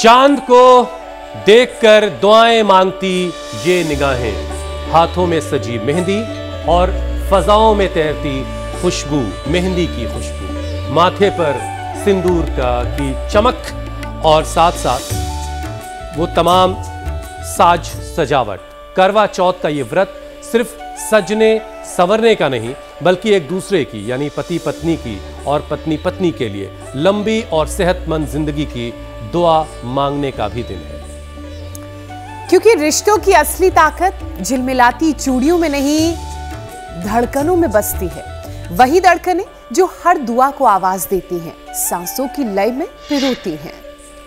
चांद को देखकर दुआएं मांगती ये निगाहें, हाथों में सजी मेहंदी और फजाओं में तैरती खुशबू, मेहंदी की खुशबू, माथे पर सिंदूर की चमक और साथ साथ वो तमाम साज सजावट। करवा चौथ का ये व्रत सिर्फ सजने संवरने का नहीं, बल्कि एक दूसरे की यानी पति पत्नी की और पत्नी पत्नी के लिए लंबी और सेहतमंद जिंदगी की दुआ मांगने का भी दिन है। क्योंकि रिश्तों की असली ताकत झिलमिलाती चूड़ियों में नहीं, धड़कनों में बसती है। वही धड़कनें जो हर दुआ को आवाज देती हैं, सांसों की लय में पिरोती हैं।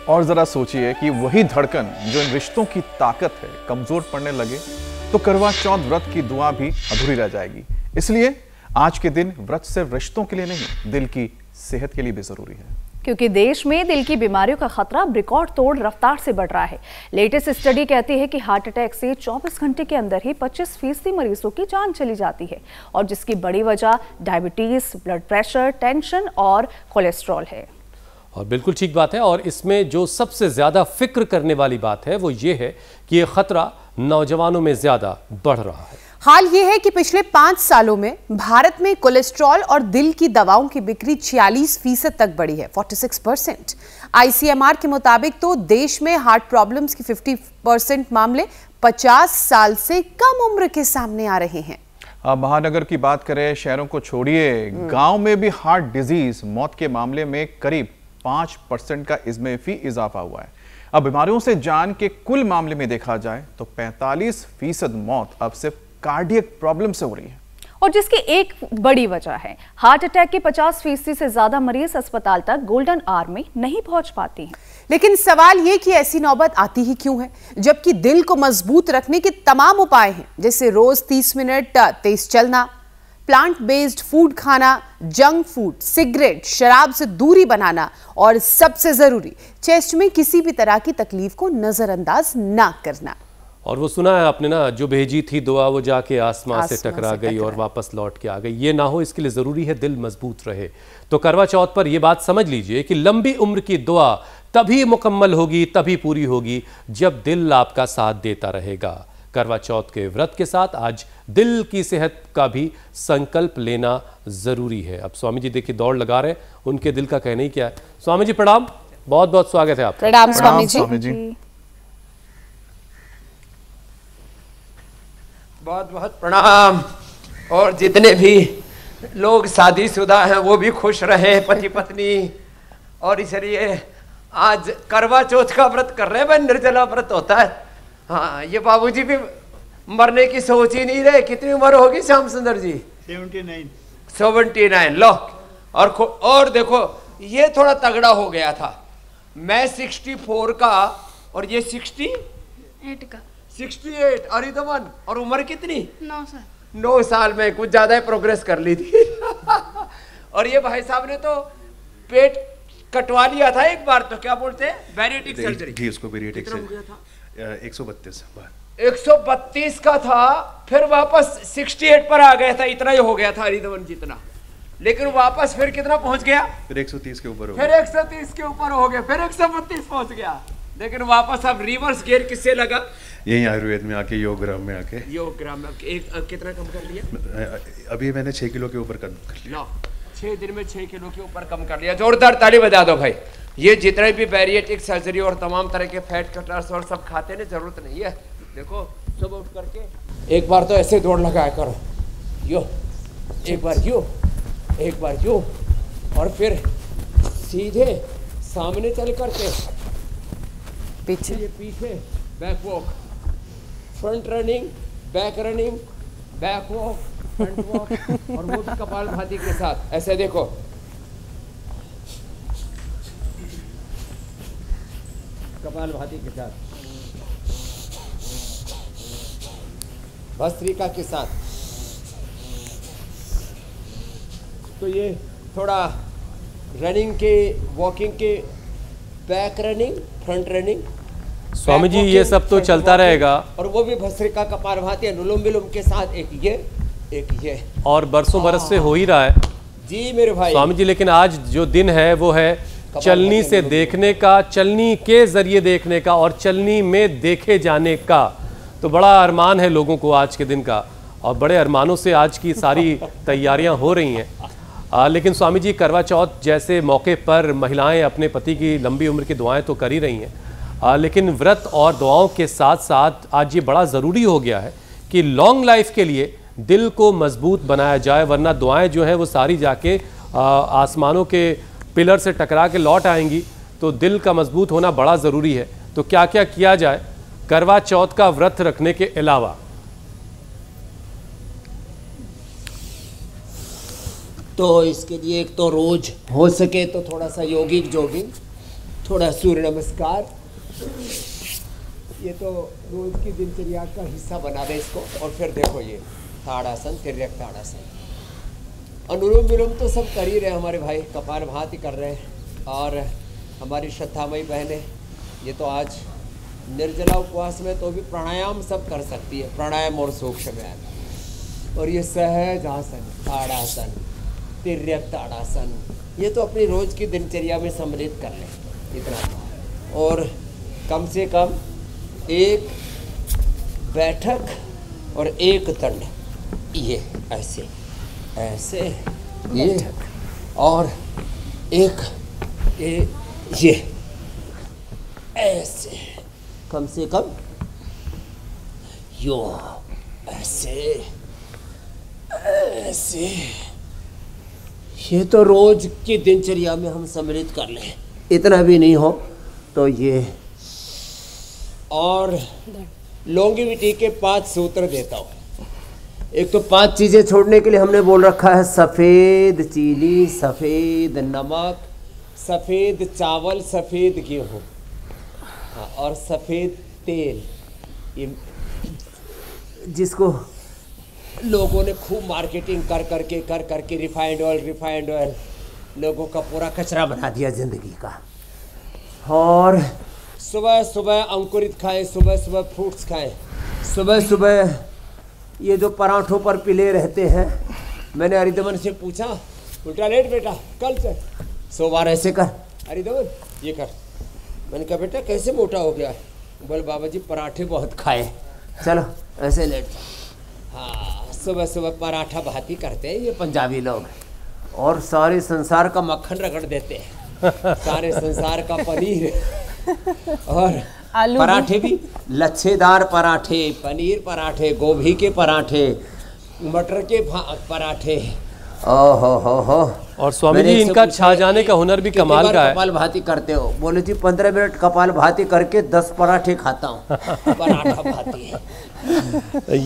और जरा सोचिए कि वही धड़कन जो इन रिश्तों की ताकत है कमजोर पड़ने लगे तो करवा चौथ व्रत की दुआ भी अधूरी रह जाएगी। इसलिए आज के दिन व्रत सिर्फ रिश्तों के लिए नहीं, दिल की सेहत के लिए भी जरूरी है। क्योंकि देश में दिल की बीमारियों का खतरा रिकॉर्ड तोड़ रफ्तार से बढ़ रहा है। लेटेस्ट स्टडी कहती है कि हार्ट अटैक से 24 घंटे के अंदर ही 25% मरीजों की जान चली जाती है, और जिसकी बड़ी वजह डायबिटीज, ब्लड प्रेशर, टेंशन और कोलेस्ट्रॉल है। और बिल्कुल ठीक बात है। और इसमें जो सबसे ज्यादा फिक्र करने वाली बात है वो ये है कि ये खतरा नौजवानों में ज्यादा बढ़ रहा है। हाल ये है कि पिछले 5 सालों में भारत में कोलेस्ट्रॉल और दिल की दवाओं की बिक्री 46% तक बढ़ी है, 46%। आईसीएमआर के मुताबिक तो देश में हार्ट प्रॉब्लम्स की 50% मामले 50 साल से कम उम्र के सामने आ रहे हैं। महानगर की बात करें, शहरों को छोड़िए, गांव में भी हार्ट डिजीज मौत के मामले में करीब 5% का इसमें भी इजाफा हुआ है। अब बीमारियों से जान के कुल मामले में देखा जाए तो 45% मौत अब सिर्फ कार्डियक प्रॉब्लम से हो रही है। और जिसकी एक बड़ी वजह है, हार्ट अटैक के 50% से ज्यादा मरीज अस्पताल तक गोल्डन आवर में नहीं पहुंच पाती हैं। लेकिन सवाल ये कि ऐसी नौबत आती ही क्यों है, जबकि दिल को मजबूत रखने के तमाम उपाय हैं, जैसे रोज 30 मिनट तेज चलना, प्लांट बेस्ड फूड खाना, जंक फूड, सिगरेट, शराब से दूरी बनाना, और सबसे जरूरी चेस्ट में किसी भी तरह की तकलीफ को नजरअंदाज ना करना। और वो सुना है आपने ना, जो भेजी थी दुआ वो जाके आसमां से टकरा गई और वापस लौट के आ गई। ये ना हो, इसके लिए जरूरी है दिल मजबूत रहे। तो करवा चौथ पर ये बात समझ लीजिए कि लंबी उम्र की दुआ तभी मुकम्मल होगी, तभी पूरी होगी जब दिल आपका साथ देता रहेगा। करवा चौथ के व्रत के साथ आज दिल की सेहत का भी संकल्प लेना जरूरी है। अब स्वामी जी देखिए दौड़ लगा रहे हैं, उनके दिल का कहना ही क्या है। स्वामी जी प्रणाम, बहुत बहुत स्वागत है आपका। प्रणाम स्वामी जी। बहुत बहुत प्रणाम। और जितने भी लोग शादीशुदा हैं वो भी खुश रहे, पति पत्नी। और इसलिए आज करवा चौथ का व्रत कर रहे हैं। भाई निर्जला व्रत होता है। हाँ, ये बाबूजी भी मरने की सोच ही नहीं रहे। कितनी उम्र होगी श्याम सुंदर जी? 79। लो, और देखो ये थोड़ा तगड़ा हो गया था। मैं 64 का और ये 68 का। 68 अरिदमन। और उम्र कितनी? 9 साल में कुछ ज्यादा ही प्रोग्रेस कर ली थी। और ये भाई साहब ने तो पेट कटवा लिया था एक बार, तो क्या बोलते हैं, बैरिएट्रिक सर्जरी जी। उसको बैरिएट्रिक सर्जरी था 132 का था, फिर वापस 68 पर आ गया था। इतना ही हो गया था अरिदमन जितना, लेकिन वापस फिर कितना पहुंच गया? फिर 130 के ऊपर हो गया, फिर 130 के ऊपर हो गया, फिर 132 पहुंच गया। लेकिन वापस अब रिवर्स गियर किससे लगा? यही आयुर्वेद में आके, योग ग्राम में आके। योग ग्राम में कितना कम कर लिया? अभी मैंने 6 किलो के ऊपर कम कर लिया। 6 दिन में 6 किलो के ऊपर कम कर लिया। जोरदार ताली बजा दो भाई। ये जितने भी बैरिएट्रिक सर्जरी और तमाम तरह के फैट कटर्स और सब खाते हैं, जरूरत नहीं है। देखो सुबह उठ करके एक बार तो ऐसे दौड़ लगाया करो, यो एक बार यो, एक बार यो, और फिर सीधे सामने चल करके पीछे back walk, front running, back running, back walk, front walk, और वो भी कपालभाति के साथ। ऐसे देखो, कपालभाति के साथ, भस्त्रिका के साथ। तो ये थोड़ा रनिंग के, वॉकिंग के, back running, front running. Swami ji ये सब तो चलता रहेगा, और वो भी भस्त्रिका कपालभाति अनुलोम विलोम के साथ, एक ये और बरसों बरस से हो ही रहा है जी मेरे भाई स्वामी जी। लेकिन आज जो दिन है वो है चलनी से देखने का, चलनी के जरिए देखने का और चलनी में देखे जाने का। तो बड़ा अरमान है लोगों को आज के दिन का, और बड़े अरमानों से आज की सारी तैयारियां हो रही हैं। लेकिन स्वामी जी, करवा चौथ जैसे मौके पर महिलाएं अपने पति की लंबी उम्र की दुआएं तो कर ही रही हैं, लेकिन व्रत और दुआओं के साथ साथ आज ये बड़ा ज़रूरी हो गया है कि लॉन्ग लाइफ के लिए दिल को मजबूत बनाया जाए, वरना दुआएं जो हैं वो सारी जाके आसमानों के पिलर से टकरा के लौट आएंगी। तो दिल का मजबूत होना बड़ा ज़रूरी है। तो क्या क्या किया जाए करवा चौथ का व्रत रखने के अलावा? तो इसके लिए एक तो रोज हो सके तो थोड़ा सा योगिक जॉगिंग, थोड़ा सूर्य नमस्कार, ये तो रोज की दिनचर्या का हिस्सा बना दे इसको। और फिर देखो ये ताड़ासन, तिर्यक ताड़ासन, अनुलोम विलोम तो सब कर ही रहे हैं हमारे भाई, कपालभाति कर रहे हैं। और हमारी श्रद्धामयी बहनें ये तो आज निर्जला उपवास में तो भी प्राणायाम सब कर सकती है, प्राणायाम और सूक्ष्म व्यायाम। और ये सहज आसन, ताड़ासन, तिर्यक ताड़ासन, ये तो अपनी रोज की दिनचर्या में सम्मिलित कर लें इतना। और कम से कम एक बैठक और एक दंड, ये ऐसे ऐसे, ये और एक ये ऐसे, कम से कम यो ऐसे ऐसे, ये तो रोज की दिनचर्या में हम सम्मिलित कर लें। इतना भी नहीं हो तो ये। और लॉन्गिविटी के 5 सूत्र देता हूँ। एक तो 5 चीज़ें छोड़ने के लिए हमने बोल रखा है, सफ़ेद चीनी, सफ़ेद नमक, सफ़ेद चावल, सफ़ेद गेहूँ, और सफ़ेद तेल। ये जिसको लोगों ने खूब मार्केटिंग कर करके रिफाइंड ऑयल लोगों का पूरा कचरा बना दिया ज़िंदगी का। और सुबह सुबह अंकुरित खाएं, सुबह सुबह फ्रूट्स खाएं, सुबह सुबह ये जो पराठों पर पिले रहते हैं। मैंने हरिदमन से पूछा, उल्टा लेट बेटा, कल से 100 बार ऐसे कर, हरिदमन ये कर। मैंने कहा बेटा कैसे मोटा हो गया? बोल बाबा जी पराठे बहुत खाए, चलो ऐसे लेट। हाँ, सुबह सुबह पराठा भाती करते हैं ये पंजाबी लोग, और सारे संसार का मक्खन रगड़ देते हैं, सारे संसार का पनीर और आलू पराठे भी, लच्छेदार पराठे, पनीर पराठे, गोभी के पराठे, मटर के पराठे। ओहो। और स्वामी जी इनका छा जाने का हुनर भी कमाल का है। कपाल भाती करते हो? बोले जी 15 मिनट कपाल भाती करके 10 पराठे खाता हूँ। पराठा भाती है।